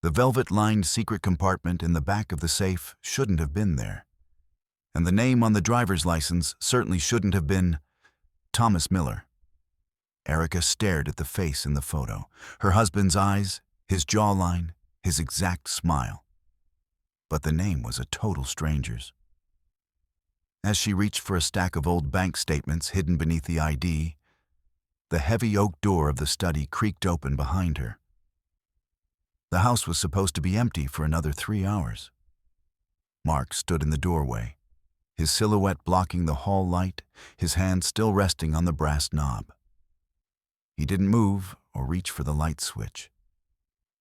The velvet-lined secret compartment in the back of the safe shouldn't have been there. And the name on the driver's license certainly shouldn't have been Thomas Miller. Erica stared at the face in the photo, her husband's eyes, his jawline, his exact smile. But the name was a total stranger's. As she reached for a stack of old bank statements hidden beneath the ID, the heavy oak door of the study creaked open behind her. The house was supposed to be empty for another 3 hours. Mark stood in the doorway, his silhouette blocking the hall light, his hand still resting on the brass knob. He didn't move or reach for the light switch.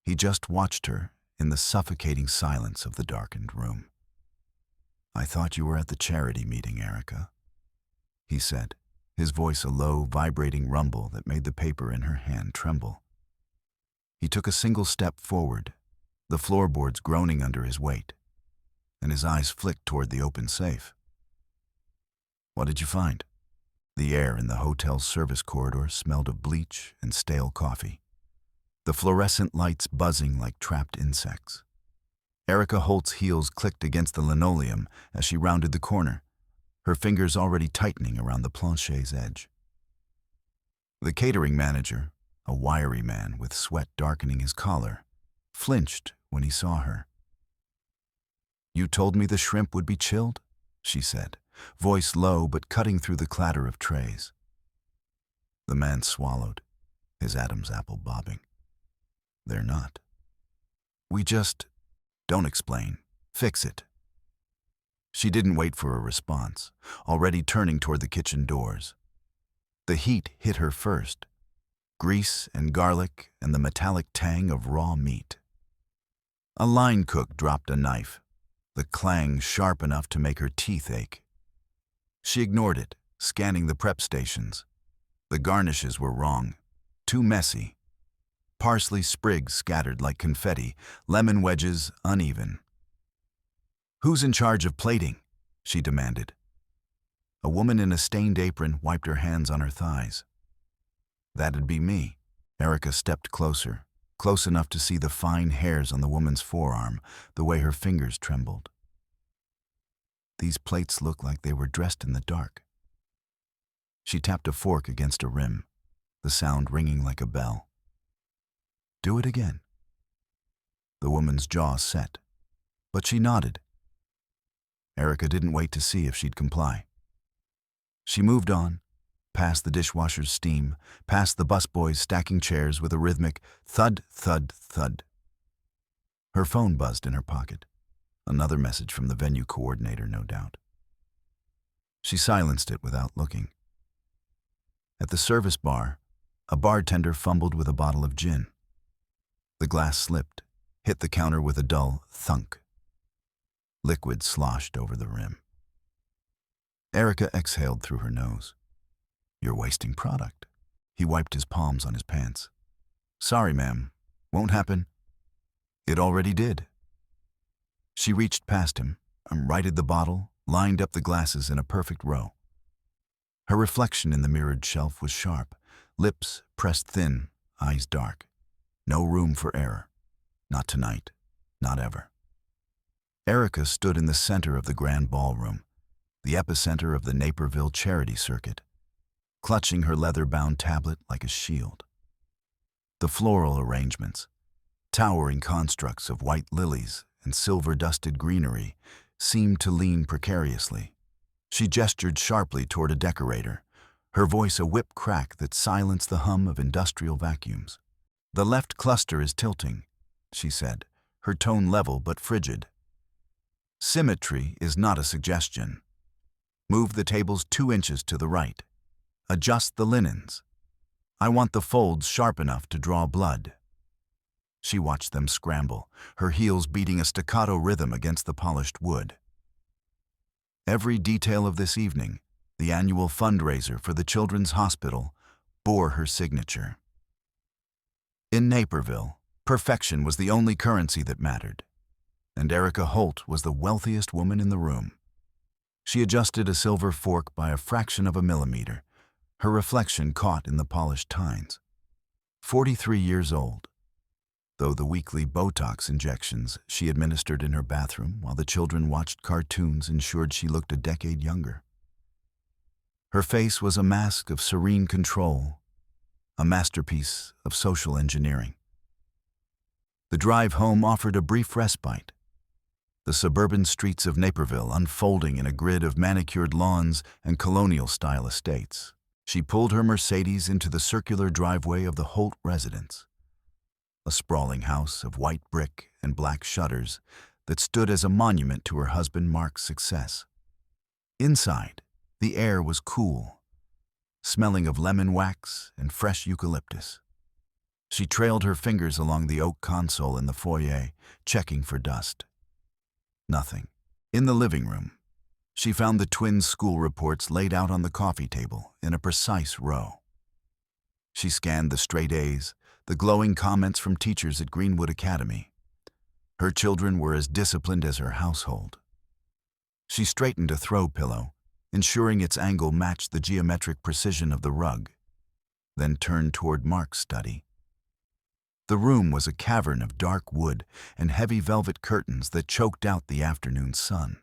He just watched her in the suffocating silence of the darkened room. "I thought you were at the charity meeting, Erica," he said, his voice a low, vibrating rumble that made the paper in her hand tremble. He took a single step forward, the floorboards groaning under his weight, and his eyes flicked toward the open safe. "What did you find?" The air in the hotel's service corridor smelled of bleach and stale coffee, the fluorescent lights buzzing like trapped insects. Erica Holt's heels clicked against the linoleum as she rounded the corner, her fingers already tightening around the plancher's edge. The catering manager, a wiry man with sweat darkening his collar, flinched when he saw her. "You told me the shrimp would be chilled?" she said, voice low but cutting through the clatter of trays. The man swallowed, his Adam's apple bobbing. "They're not. We just... Don't explain. Fix it." She didn't wait for a response, already turning toward the kitchen doors. The heat hit her first, grease and garlic and the metallic tang of raw meat. A line cook dropped a knife, the clang sharp enough to make her teeth ache. She ignored it, scanning the prep stations. The garnishes were wrong, too messy. Parsley sprigs scattered like confetti, lemon wedges uneven. "Who's in charge of plating?" she demanded. A woman in a stained apron wiped her hands on her thighs. "That'd be me." Erica stepped closer, close enough to see the fine hairs on the woman's forearm, the way her fingers trembled. These plates looked like they were dressed in the dark. She tapped a fork against a rim, the sound ringing like a bell. "Do it again." The woman's jaw set, but she nodded. Erica didn't wait to see if she'd comply. She moved on, past the dishwasher's steam, past the busboys stacking chairs with a rhythmic thud, thud, thud. Her phone buzzed in her pocket. Another message from the venue coordinator, no doubt. She silenced it without looking. At the service bar, a bartender fumbled with a bottle of gin. The glass slipped, hit the counter with a dull thunk. Liquid sloshed over the rim. Erica exhaled through her nose. "You're wasting product." He wiped his palms on his pants. "Sorry, ma'am. Won't happen." It already did. She reached past him, righted the bottle, lined up the glasses in a perfect row. Her reflection in the mirrored shelf was sharp, lips pressed thin, eyes dark. No room for error. Not tonight. Not ever. Erica stood in the center of the grand ballroom, the epicenter of the Naperville charity circuit, clutching her leather-bound tablet like a shield. The floral arrangements, towering constructs of white lilies and silver-dusted greenery, seemed to lean precariously. She gestured sharply toward a decorator, her voice a whip crack that silenced the hum of industrial vacuums. "The left cluster is tilting," she said, her tone level but frigid. "Symmetry is not a suggestion. Move the tables 2 inches to the right. Adjust the linens. I want the folds sharp enough to draw blood." She watched them scramble, her heels beating a staccato rhythm against the polished wood. Every detail of this evening, the annual fundraiser for the Children's Hospital, bore her signature. In Naperville, perfection was the only currency that mattered, and Erica Holt was the wealthiest woman in the room. She adjusted a silver fork by a fraction of a millimeter, her reflection caught in the polished tines. 43 years old. though the weekly Botox injections she administered in her bathroom while the children watched cartoons ensured she looked a decade younger. Her face was a mask of serene control, a masterpiece of social engineering. The drive home offered a brief respite, the suburban streets of Naperville unfolding in a grid of manicured lawns and colonial-style estates. She pulled her Mercedes into the circular driveway of the Holt residence, a sprawling house of white brick and black shutters that stood as a monument to her husband Mark's success. Inside, the air was cool, smelling of lemon wax and fresh eucalyptus. She trailed her fingers along the oak console in the foyer, checking for dust. Nothing. In the living room, she found the twins' school reports laid out on the coffee table in a precise row. She scanned the straight A's, the glowing comments from teachers at Greenwood Academy. Her children were as disciplined as her household. She straightened a throw pillow, ensuring its angle matched the geometric precision of the rug, then turned toward Mark's study. The room was a cavern of dark wood and heavy velvet curtains that choked out the afternoon sun.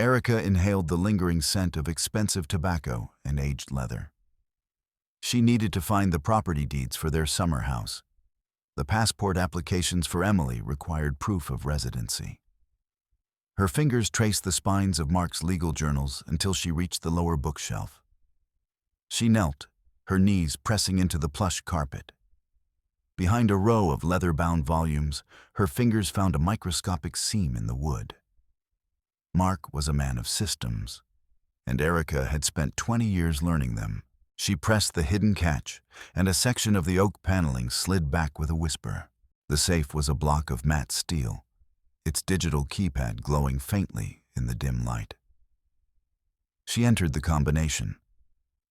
Erica inhaled the lingering scent of expensive tobacco and aged leather. She needed to find the property deeds for their summer house. The passport applications for Emily required proof of residency. Her fingers traced the spines of Mark's legal journals until she reached the lower bookshelf. She knelt, her knees pressing into the plush carpet. Behind a row of leather-bound volumes, her fingers found a microscopic seam in the wood. Mark was a man of systems, and Erica had spent 20 years learning them. She pressed the hidden catch, and a section of the oak paneling slid back with a whisper. The safe was a block of matte steel, its digital keypad glowing faintly in the dim light. She entered the combination,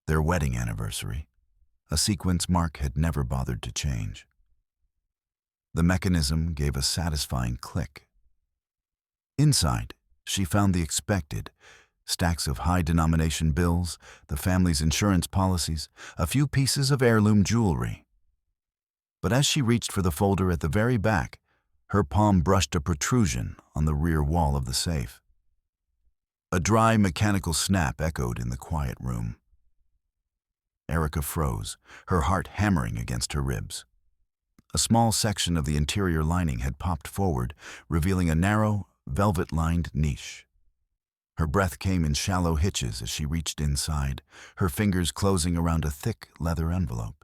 their wedding anniversary, a sequence Mark had never bothered to change. The mechanism gave a satisfying click. Inside, she found the expected: stacks of high-denomination bills, the family's insurance policies, a few pieces of heirloom jewelry. But as she reached for the folder at the very back, her palm brushed a protrusion on the rear wall of the safe. A dry, mechanical snap echoed in the quiet room. Erica froze, her heart hammering against her ribs. A small section of the interior lining had popped forward, revealing a narrow, velvet-lined niche. Her breath came in shallow hitches as she reached inside, her fingers closing around a thick leather envelope.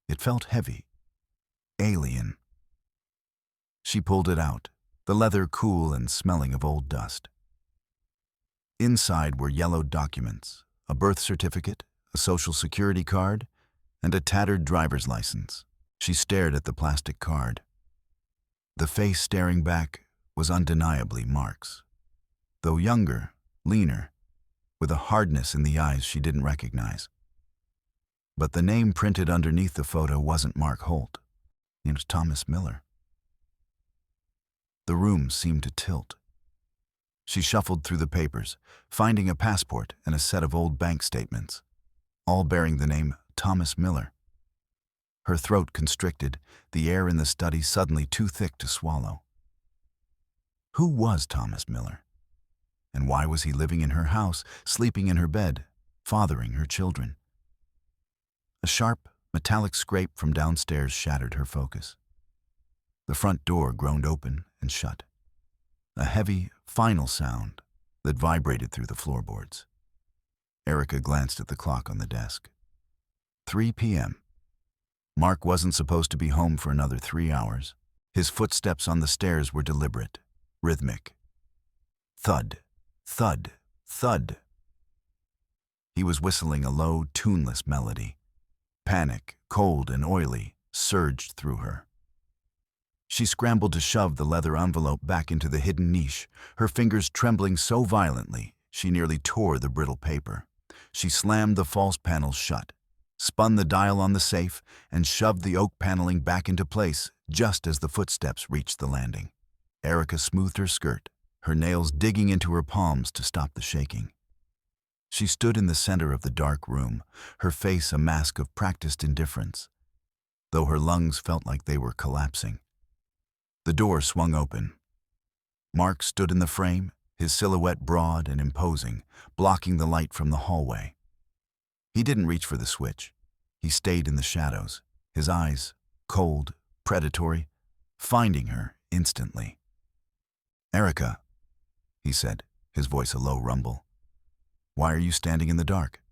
It felt heavy, alien. She pulled it out, the leather cool and smelling of old dust. Inside were yellowed documents, a birth certificate, a social security card, and a tattered driver's license. She stared at the plastic card. The face staring back was undeniably Mark's. Though younger, leaner, with a hardness in the eyes she didn't recognize. But the name printed underneath the photo wasn't Mark Holt. It was Thomas Miller. The room seemed to tilt. She shuffled through the papers, finding a passport and a set of old bank statements, all bearing the name Thomas Miller. Her throat constricted, the air in the study suddenly too thick to swallow. Who was Thomas Miller? And why was he living in her house, sleeping in her bed, fathering her children? A sharp, metallic scrape from downstairs shattered her focus. The front door groaned open and shut, a heavy, final sound that vibrated through the floorboards. Erica glanced at the clock on the desk. 3 p.m. Mark wasn't supposed to be home for another 3 hours. His footsteps on the stairs were deliberate, rhythmic. Thud, thud, thud. He was whistling a low, tuneless melody. Panic, cold and oily, surged through her. She scrambled to shove the leather envelope back into the hidden niche, her fingers trembling so violently she nearly tore the brittle paper. She slammed the false panels shut, spun the dial on the safe, and shoved the oak paneling back into place just as the footsteps reached the landing. Erica smoothed her skirt, her nails digging into her palms to stop the shaking. She stood in the center of the dark room, her face a mask of practiced indifference. though her lungs felt like they were collapsing. The door swung open. Mark stood in the frame, his silhouette broad and imposing, blocking the light from the hallway. He didn't reach for the switch. He stayed in the shadows, his eyes cold, predatory, finding her instantly. "Erica," he said, his voice a low rumble. "Why are you standing in the dark?"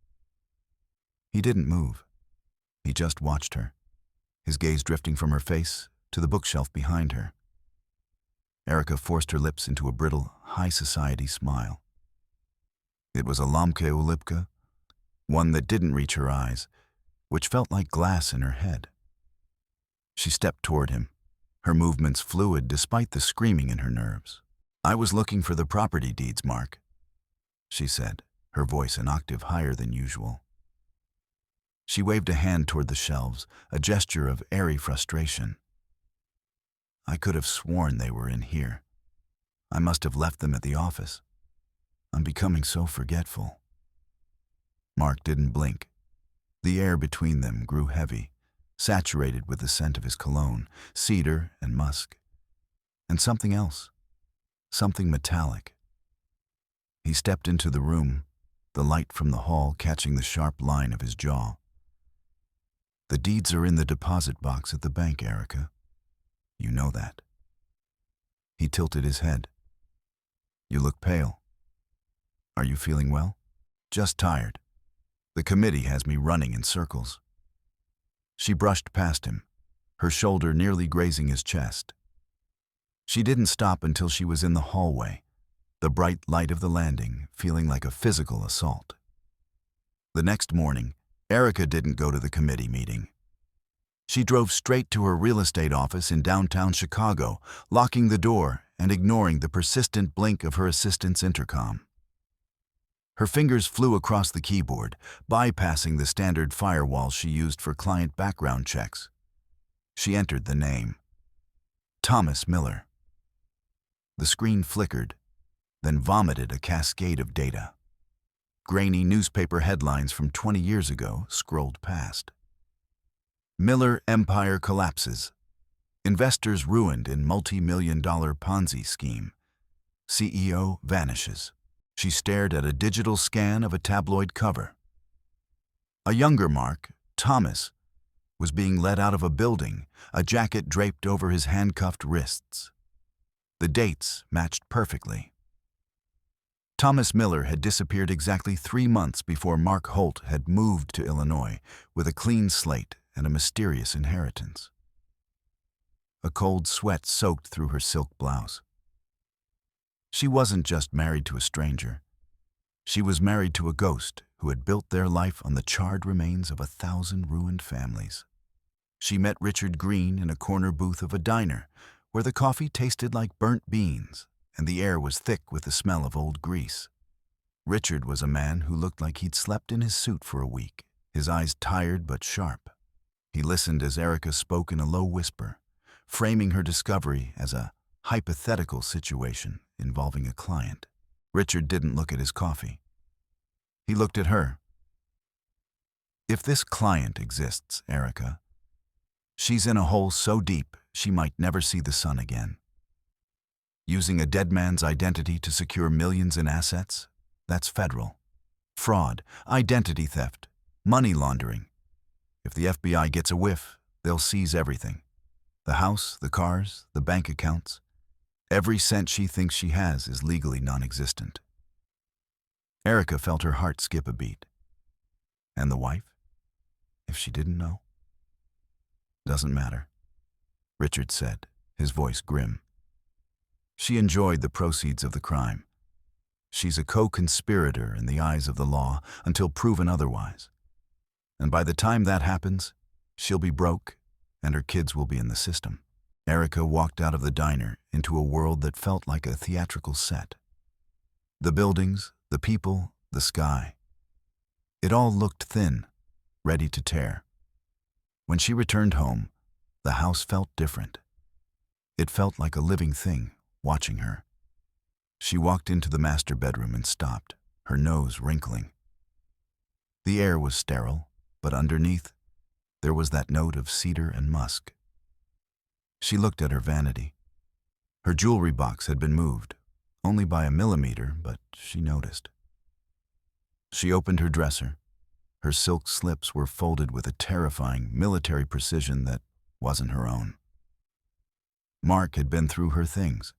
He didn't move. He just watched her, his gaze drifting from her face to the bookshelf behind her. Erica forced her lips into a brittle, high society smile. It was a lamke ulipka, one that didn't reach her eyes, which felt like glass in her head. She stepped toward him, her movements fluid despite the screaming in her nerves. "I was looking for the property deeds, Mark," she said, her voice an octave higher than usual. She waved a hand toward the shelves, a gesture of airy frustration. "I could have sworn they were in here. I must have left them at the office. I'm becoming so forgetful." Mark didn't blink. The air between them grew heavy, saturated with the scent of his cologne, cedar and musk. And something else, something metallic. He stepped into the room, the light from the hall catching the sharp line of his jaw. "The deeds are in the deposit box at the bank, Erica. You know that." He tilted his head. "You look pale. Are you feeling well?" "Just tired. The committee has me running in circles." She brushed past him, her shoulder nearly grazing his chest. She didn't stop until she was in the hallway, the bright light of the landing feeling like a physical assault. The next morning, Erica didn't go to the committee meeting. She drove straight to her real estate office in downtown Chicago, locking the door and ignoring the persistent blink of her assistant's intercom. Her fingers flew across the keyboard, bypassing the standard firewall she used for client background checks. She entered the name. Thomas Miller. The screen flickered, then vomited a cascade of data. Grainy newspaper headlines from 20 years ago scrolled past. Miller empire collapses. Investors ruined in multi-million-dollar Ponzi scheme. CEO vanishes. She stared at a digital scan of a tabloid cover. A younger Mark, Thomas, was being led out of a building, a jacket draped over his handcuffed wrists. The dates matched perfectly. Thomas Miller had disappeared exactly 3 months before Mark Holt had moved to Illinois with a clean slate and a mysterious inheritance. A cold sweat soaked through her silk blouse. She wasn't just married to a stranger. She was married to a ghost who had built their life on the charred remains of 1,000 ruined families. She met Richard Green in a corner booth of a diner where the coffee tasted like burnt beans and the air was thick with the smell of old grease. Richard was a man who looked like he'd slept in his suit for a week, his eyes tired but sharp. He listened as Erica spoke in a low whisper, framing her discovery as a hypothetical situation involving a client. Richard didn't look at his coffee. He looked at her. "If this client exists, Erica, she's in a hole so deep she might never see the sun again. Using a dead man's identity to secure millions in assets, that's federal. Fraud, identity theft, money laundering. If the FBI gets a whiff, they'll seize everything. The house, the cars, the bank accounts. Every cent she thinks she has is legally non-existent." Erica felt her heart skip a beat. And the wife? If she didn't know? "Doesn't matter," Richard said, his voice grim. "She enjoyed the proceeds of the crime. She's a co-conspirator in the eyes of the law until proven otherwise. And by the time that happens, she'll be broke and her kids will be in the system." Erica walked out of the diner into a world that felt like a theatrical set. The buildings, the people, the sky. It all looked thin, ready to tear. When she returned home, the house felt different. It felt like a living thing, watching her. She walked into the master bedroom and stopped, her nose wrinkling. The air was sterile, but underneath, There was that note of cedar and musk. She looked at her vanity. Her jewelry box had been moved, only by a millimeter, but she noticed. She opened her dresser. Her silk slips were folded with a terrifying military precision that wasn't her own. Mark had been through her things.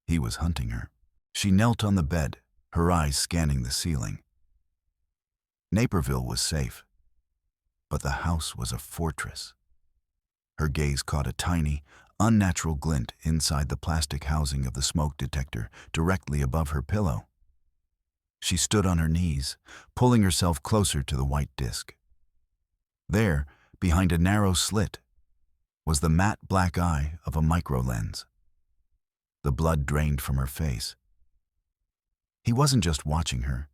He was hunting her. She knelt on the bed, her eyes scanning the ceiling. Naperville was safe, but the house was a fortress. Her gaze caught a tiny, unnatural glint inside the plastic housing of the smoke detector directly above her pillow. She stood on her knees, pulling herself closer to the white disc. There, behind a narrow slit, was the matte black eye of a microlens. The blood drained from her face. He wasn't just watching her.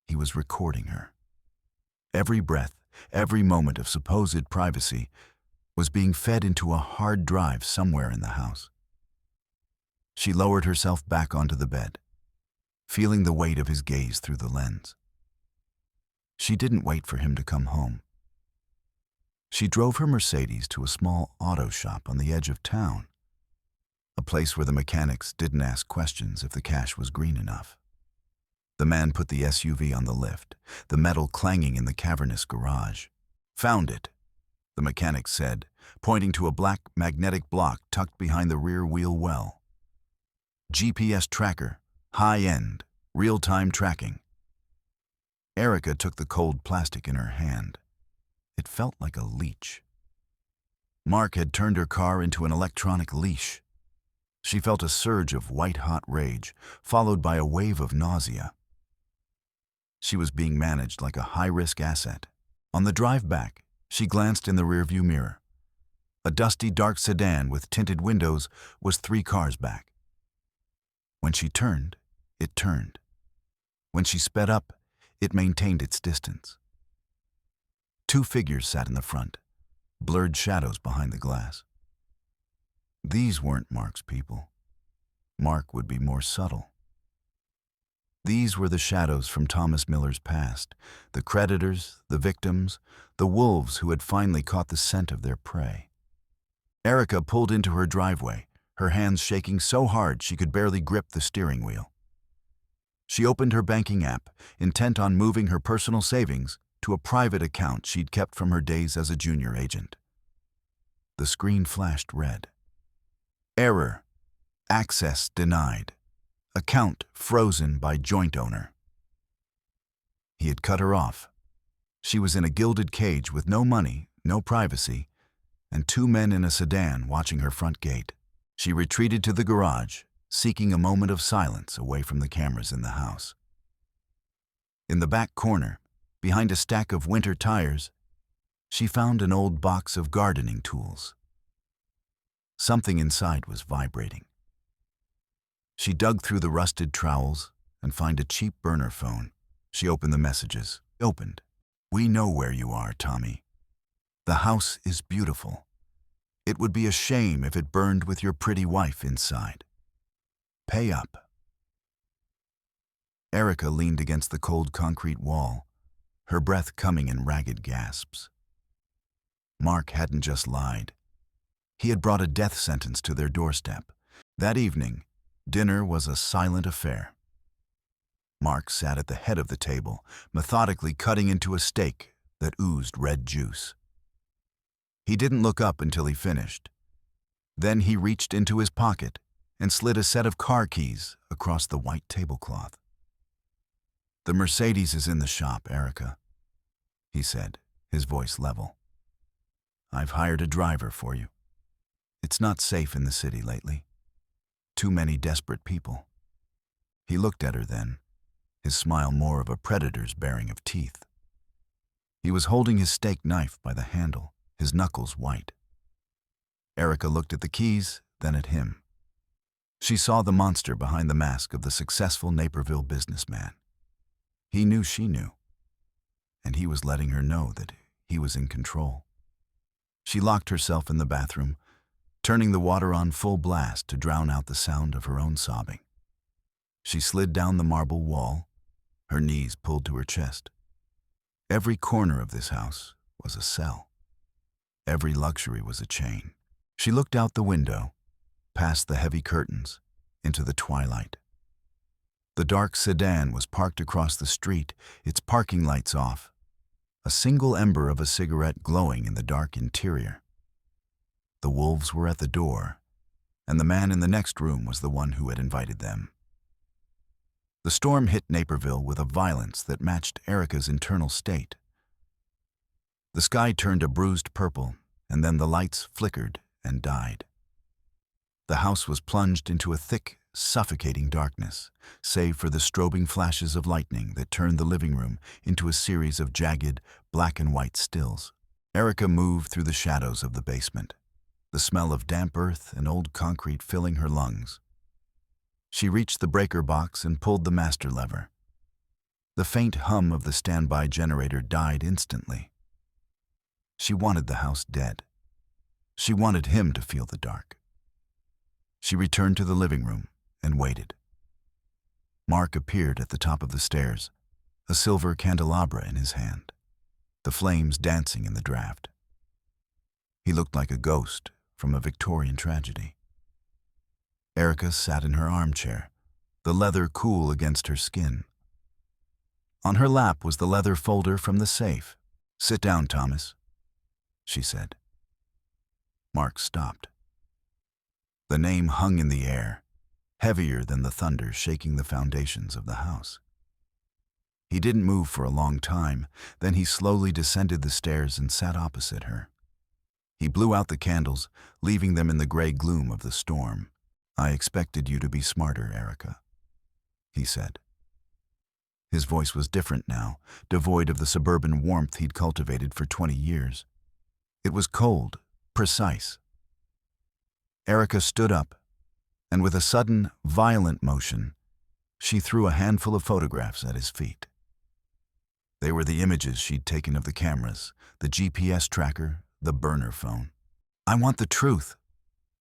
He was recording her. Every breath, every moment of supposed privacy was being fed into a hard drive somewhere in the house. She lowered herself back onto the bed, feeling the weight of his gaze through the lens. She didn't wait for him to come home. She drove her Mercedes to a small auto shop on the edge of town, a place where the mechanics didn't ask questions if the cash was green enough. The man put the SUV on the lift, the metal clanging in the cavernous garage. "Found it," the mechanic said, pointing to a black magnetic block tucked behind the rear wheel well. "GPS tracker, high-end, real-time tracking." Erica took the cold plastic in her hand. It felt like a leech. Mark had turned her car into an electronic leash. She felt a surge of white-hot rage, followed by a wave of nausea. She was being managed like a high-risk asset. On the drive back, she glanced in the rearview mirror. A dusty, dark sedan with tinted windows was 3 cars back. When she turned, it turned. When she sped up, it maintained its distance. 2 figures sat in the front, blurred shadows behind the glass. These weren't Mark's people. Mark would be more subtle. These were the shadows from Thomas Miller's past, the creditors, the victims, the wolves who had finally caught the scent of their prey. Erica pulled into her driveway, her hands shaking so hard she could barely grip the steering wheel. She opened her banking app, intent on moving her personal savings to a private account she'd kept from her days as a junior agent. The screen flashed red. "Error. Access denied. Account frozen by joint owner." He had cut her off. She was in a gilded cage with no money, no privacy, and 2 men in a sedan watching her front gate. She retreated to the garage, seeking a moment of silence away from the cameras in the house. In the back corner, behind a stack of winter tires, she found an old box of gardening tools. Something inside was vibrating. She dug through the rusted trowels and found a cheap burner phone. She opened the messages. Opened. "We know where you are, Tommy. The house is beautiful. It would be a shame if it burned with your pretty wife inside. Pay up." Erica leaned against the cold concrete wall, her breath coming in ragged gasps. Mark hadn't just lied. He had brought a death sentence to their doorstep. That evening, dinner was a silent affair. Mark sat at the head of the table, methodically cutting into a steak that oozed red juice. He didn't look up until he finished. Then he reached into his pocket and slid a set of car keys across the white tablecloth. "The Mercedes is in the shop, Erica," he said, his voice level. "I've hired a driver for you. It's not safe in the city lately. Too many desperate people." He looked at her then, his smile more of a predator's baring of teeth. He was holding his steak knife by the handle, his knuckles white. Erica looked at the keys, then at him. She saw the monster behind the mask of the successful Naperville businessman. He knew she knew, and he was letting her know that he was in control. She locked herself in the bathroom, turning the water on full blast to drown out the sound of her own sobbing. She slid down the marble wall, her knees pulled to her chest. Every corner of this house was a cell. Every luxury was a chain. She looked out the window, past the heavy curtains, into the twilight. The dark sedan was parked across the street, its parking lights off, a single ember of a cigarette glowing in the dark interior. The wolves were at the door, and the man in the next room was the one who had invited them. The storm hit Naperville with a violence that matched Erica's internal state. The sky turned a bruised purple, and then the lights flickered and died. The house was plunged into a thick, suffocating darkness, save for the strobing flashes of lightning that turned the living room into a series of jagged, black and white stills. Erica moved through the shadows of the basement, the smell of damp earth and old concrete filling her lungs. She reached the breaker box and pulled the master lever. The faint hum of the standby generator died instantly. She wanted the house dead. She wanted him to feel the dark. She returned to the living room and waited. Mark appeared at the top of the stairs, a silver candelabra in his hand, the flames dancing in the draft. He looked like a ghost from a Victorian tragedy. Erica sat in her armchair, the leather cool against her skin. On her lap was the leather folder from the safe. "Sit down, Thomas," she said. Mark stopped. The name hung in the air, heavier than the thunder shaking the foundations of the house. He didn't move for a long time, then he slowly descended the stairs and sat opposite her. He blew out the candles, leaving them in the gray gloom of the storm. "I expected you to be smarter, Erica," he said. His voice was different now, devoid of the suburban warmth he'd cultivated for 20 years. It was cold, precise. Erica stood up, and with a sudden, violent motion, she threw a handful of photographs at his feet. They were the images she'd taken of the cameras, the GPS tracker, the burner phone. "I want the truth,"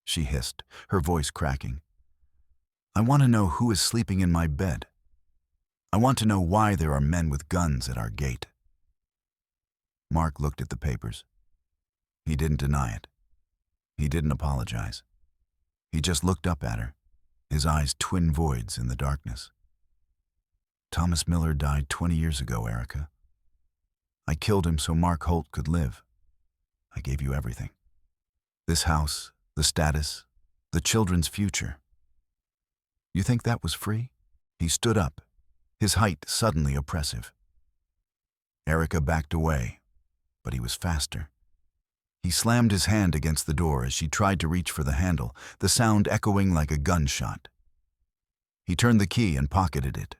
she hissed, her voice cracking. "I want to know who is sleeping in my bed. I want to know why there are men with guns at our gate." Mark looked at the papers. He didn't deny it. He didn't apologize. He just looked up at her, his eyes twin voids in the darkness. "Thomas Miller died 20 years ago, Erica. I killed him so Mark Holt could live. I gave you everything. This house, the status, the children's future. You think that was free?" He stood up, his height suddenly oppressive. Erica backed away, but he was faster. He slammed his hand against the door as she tried to reach for the handle, the sound echoing like a gunshot. He turned the key and pocketed it.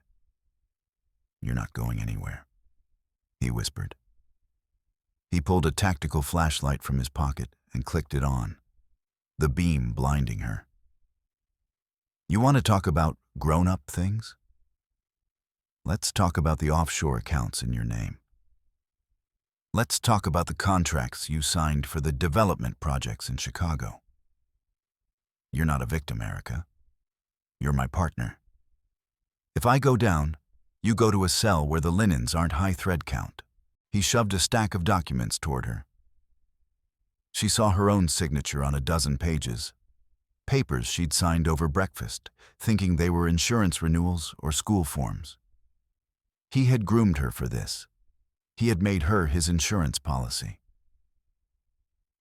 "You're not going anywhere," he whispered. He pulled a tactical flashlight from his pocket and clicked it on, the beam blinding her. "You want to talk about grown-up things? Let's talk about the offshore accounts in your name. Let's talk about the contracts you signed for the development projects in Chicago. You're not a victim, Erica. You're my partner. If I go down, you go to a cell where the linens aren't high thread count." He shoved a stack of documents toward her. She saw her own signature on a dozen pages, papers she'd signed over breakfast, thinking they were insurance renewals or school forms. He had groomed her for this. He had made her his insurance policy.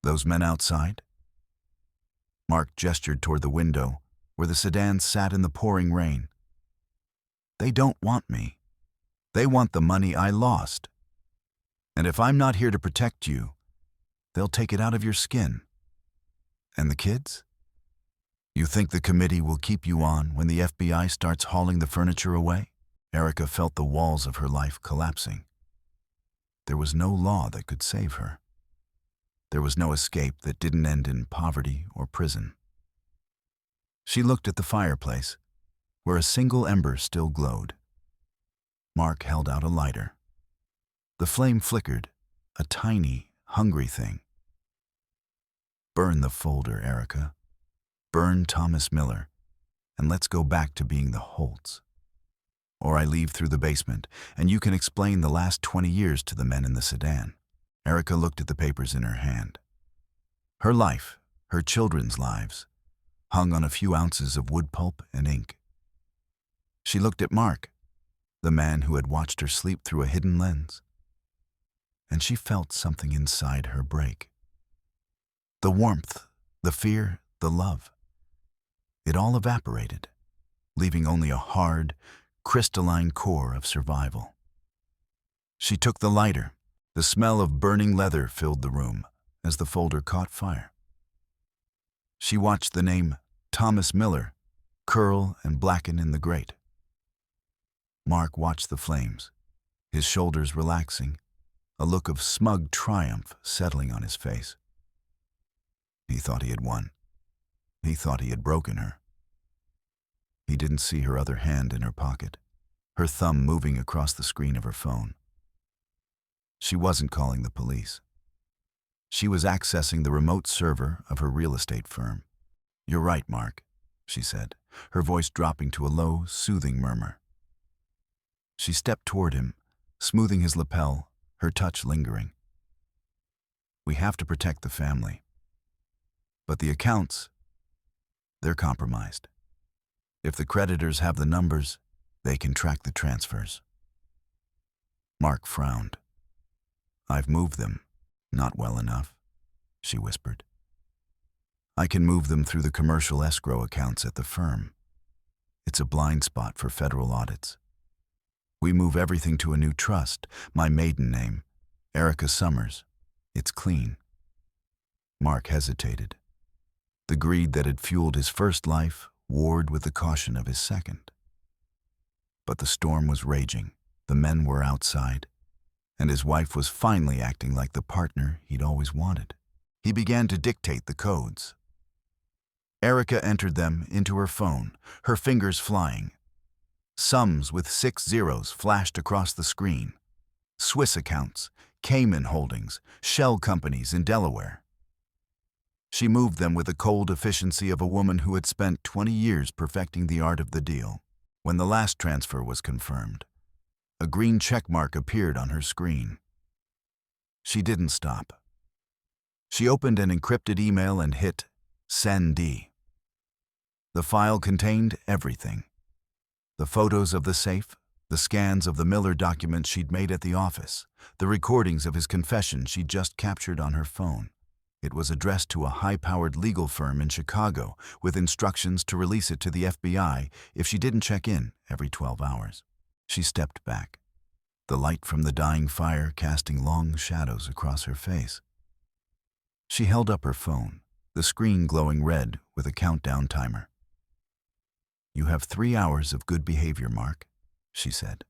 "Those men outside?" Mark gestured toward the window, where the sedan sat in the pouring rain. "They don't want me. They want the money I lost. And if I'm not here to protect you, they'll take it out of your skin. And the kids? You think the committee will keep you on when the FBI starts hauling the furniture away?" Erica felt the walls of her life collapsing. There was no law that could save her. There was no escape that didn't end in poverty or prison. She looked at the fireplace, where a single ember still glowed. Mark held out a lighter. The flame flickered, a tiny, hungry thing. "Burn the folder, Erica. Burn Thomas Miller, and let's go back to being the Holts. Or I leave through the basement, and you can explain the last 20 years to the men in the sedan." Erica looked at the papers in her hand. Her life, her children's lives, hung on a few ounces of wood pulp and ink. She looked at Mark, the man who had watched her sleep through a hidden lens, and she felt something inside her break. The warmth, the fear, the love. It all evaporated, leaving only a hard, crystalline core of survival. She took the lighter. The smell of burning leather filled the room as the folder caught fire. She watched the name Thomas Miller curl and blacken in the grate. Mark watched the flames, his shoulders relaxing, a look of smug triumph settling on his face. He thought he had won. He thought he had broken her. He didn't see her other hand in her pocket, her thumb moving across the screen of her phone. She wasn't calling the police. She was accessing the remote server of her real estate firm. "You're right, Mark," she said, her voice dropping to a low, soothing murmur. She stepped toward him, smoothing his lapel, her touch lingering. "We have to protect the family. But the accounts, they're compromised. If the creditors have the numbers, they can track the transfers." Mark frowned. "I've moved them. Not well enough," she whispered. "I can move them through the commercial escrow accounts at the firm. It's a blind spot for federal audits. We move everything to a new trust, my maiden name, Erica Summers. It's clean." Mark hesitated. The greed that had fueled his first life warred with the caution of his second. But the storm was raging, the men were outside, and his wife was finally acting like the partner he'd always wanted. He began to dictate the codes. Erica entered them into her phone, her fingers flying. Sums with 6 zeros flashed across the screen. Swiss accounts, Cayman holdings, shell companies in Delaware. She moved them with the cold efficiency of a woman who had spent 20 years perfecting the art of the deal. When the last transfer was confirmed, a green checkmark appeared on her screen. She didn't stop. She opened an encrypted email and hit Send. The file contained everything. The photos of the safe, the scans of the Miller documents she'd made at the office, the recordings of his confession she'd just captured on her phone. It was addressed to a high-powered legal firm in Chicago with instructions to release it to the FBI if she didn't check in every 12 hours. She stepped back, the light from the dying fire casting long shadows across her face. She held up her phone, the screen glowing red with a countdown timer. "You have 3 hours of good behavior, Mark," she said.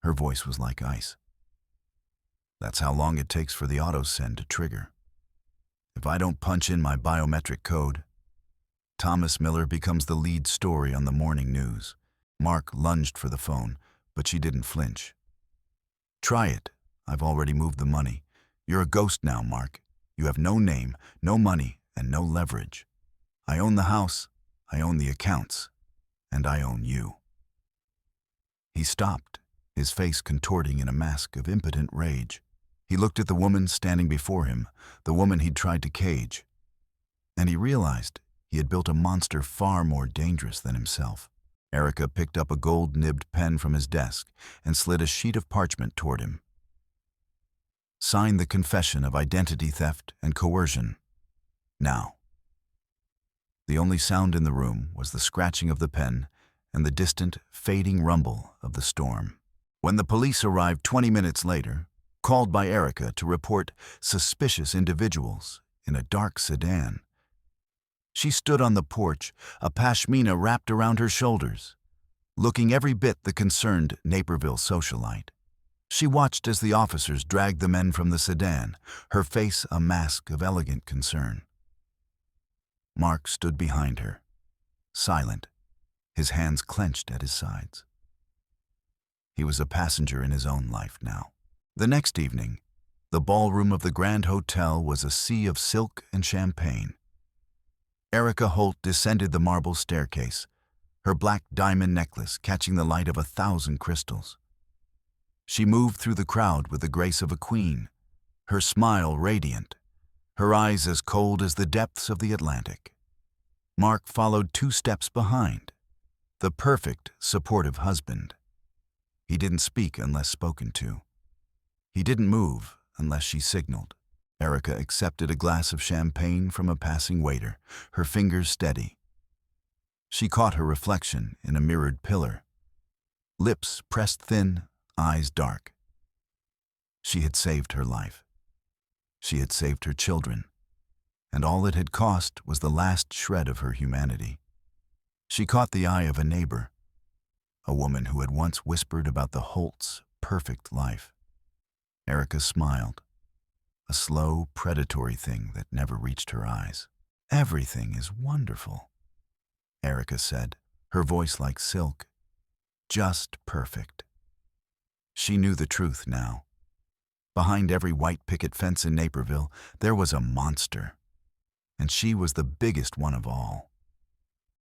Her voice was like ice. "That's how long it takes for the auto-send to trigger. If I don't punch in my biometric code, Thomas Miller becomes the lead story on the morning news." Mark lunged for the phone, but she didn't flinch. "Try it. I've already moved the money. You're a ghost now, Mark. You have no name, no money, and no leverage. I own the house, I own the accounts, and I own you." He stopped, his face contorting in a mask of impotent rage. He looked at the woman standing before him, the woman he'd tried to cage, and he realized he had built a monster far more dangerous than himself. Erica picked up a gold-nibbed pen from his desk and slid a sheet of parchment toward him. "Sign the confession of identity theft and coercion. Now." The only sound in the room was the scratching of the pen and the distant, fading rumble of the storm. When the police arrived 20 minutes later, called by Erica to report suspicious individuals in a dark sedan, she stood on the porch, a pashmina wrapped around her shoulders, looking every bit the concerned Naperville socialite. She watched as the officers dragged the men from the sedan, her face a mask of elegant concern. Mark stood behind her, silent, his hands clenched at his sides. He was a passenger in his own life now. The next evening, the ballroom of the Grand Hotel was a sea of silk and champagne. Erica Holt descended the marble staircase, her black diamond necklace catching the light of 1,000 crystals. She moved through the crowd with the grace of a queen, her smile radiant, her eyes as cold as the depths of the Atlantic. Mark followed 2 steps behind, the perfect, supportive husband. He didn't speak unless spoken to. He didn't move unless she signaled. Erica accepted a glass of champagne from a passing waiter, her fingers steady. She caught her reflection in a mirrored pillar. Lips pressed thin, eyes dark. She had saved her life. She had saved her children. And all it had cost was the last shred of her humanity. She caught the eye of a neighbor, a woman who had once whispered about the Holt's perfect life. Erica smiled, a slow, predatory thing that never reached her eyes. "Everything is wonderful," Erica said, her voice like silk. "Just perfect." She knew the truth now. Behind every white picket fence in Naperville, there was a monster. And she was the biggest one of all.